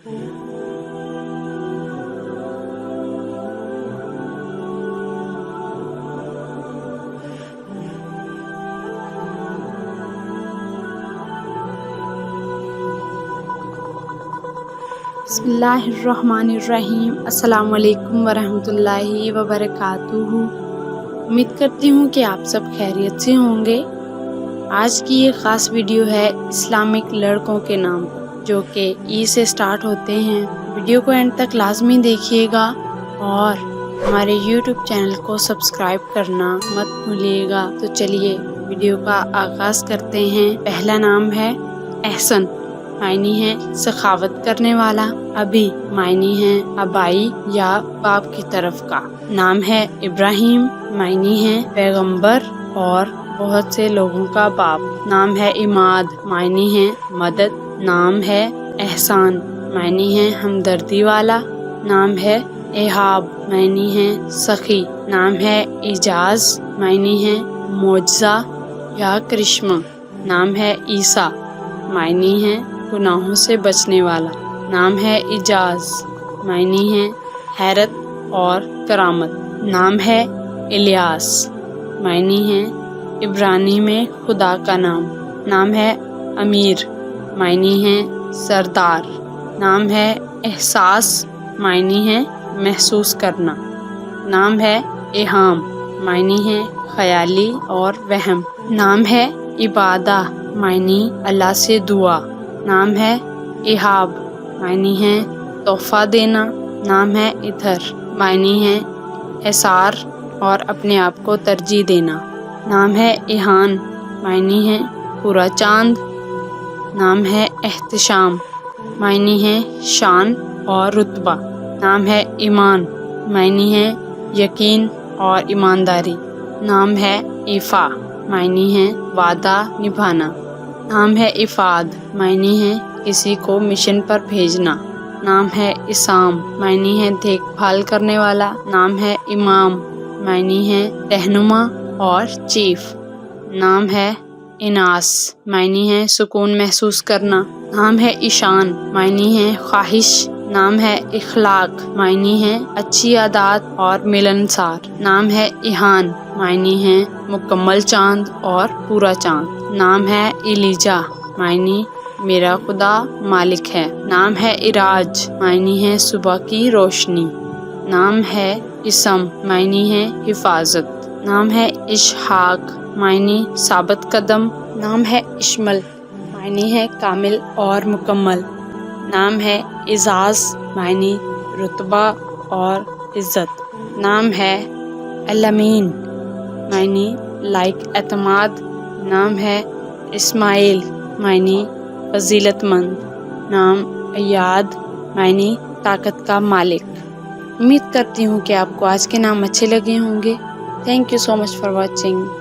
بسم اللہ الرحمن الرحیم۔ السلام علیکم ورحمۃ اللہ وبرکاتہ۔ امید کرتی ہوں کہ آپ سب خیریت سے ہوں گے۔ آج کی یہ خاص ویڈیو ہے اسلامک لڑکوں کے نام جو کہ ای سے سٹارٹ ہوتے ہیں۔ ویڈیو کو اینڈ تک لازمی دیکھیے گا اور ہمارے یوٹیوب چینل کو سبسکرائب کرنا مت بھولیے گا۔ تو چلیے ویڈیو کا آغاز کرتے ہیں۔ پہلا نام ہے احسن، معنی ہے سخاوت کرنے والا۔ ابھی معنی ہے ابائی یا باپ کی طرف کا۔ نام ہے ابراہیم، معنی ہے پیغمبر اور بہت سے لوگوں کا باپ۔ نام ہے عماد، معنی ہے مدد۔ نام ہے احسان، معنی ہے ہمدردی والا۔ نام ہے ایہاب، معنی ہے سخی۔ نام ہے اعجاز، معنی ہے معجزہ یا کرشمہ۔ نام ہے عیسیٰ، معنی ہے گناہوں سے بچنے والا۔ نام ہے اعجاز، معنی ہے حیرت اور کرامت۔ نام ہے الیاس، معنی ہے عبرانی میں خدا کا نام۔ نام ہے امیر، معنی ہے سردار۔ نام ہے احساس، معنی ہے محسوس کرنا۔ نام ہے ایہام، معنی ہے خیالی اور وہم۔ نام ہے عبادہ، معنی اللہ سے دعا۔ نام ہے ایہاب، معنی ہے تحفہ دینا۔ نام ہے ادھر، معنی ہے احصار اور اپنے آپ کو ترجیح دینا۔ نام ہے ایہان، معنی ہے پورا چاند۔ نام ہے احتشام، معنی ہے شان اور رتبہ۔ نام ہے ایمان، معنی ہے یقین اور ایمانداری۔ نام ہے ایفا، معنی ہے وعدہ نبھانا۔ نام ہے افاد، معنی ہے کسی کو مشن پر بھیجنا۔ نام ہے اسام، معنی ہے دیکھ بھال کرنے والا۔ نام ہے امام، معنی ہے رہنما اور چیف۔ نام ہے اناس، معنی ہے سکون محسوس کرنا۔ نام ہے ایشان، معنی ہے خواہش۔ نام ہے اخلاق، معنی ہے اچھی عادات اور ملنسار۔ نام ہے ایہان، معنی ہے مکمل چاند اور پورا چاند۔ نام ہے ایلیجا، معنی میرا خدا مالک ہے۔ نام ہے اراج، معنی ہے صبح کی روشنی۔ نام ہے اسم، معنی ہے حفاظت۔ نام ہے اشحاق، معنی ثابت قدم۔ نام ہے اشمل، معنی ہے کامل اور مکمل۔ نام ہے اعزاز، معنی رتبہ اور عزت۔ نام ہے الامین، معنی لائق اعتماد۔ نام ہے اسماعیل، معنی فضیلت مند۔ نام ایاد، معنی طاقت کا مالک۔ امید کرتی ہوں کہ آپ کو آج کے نام اچھے لگے ہوں گے۔ Thank you so much for watching.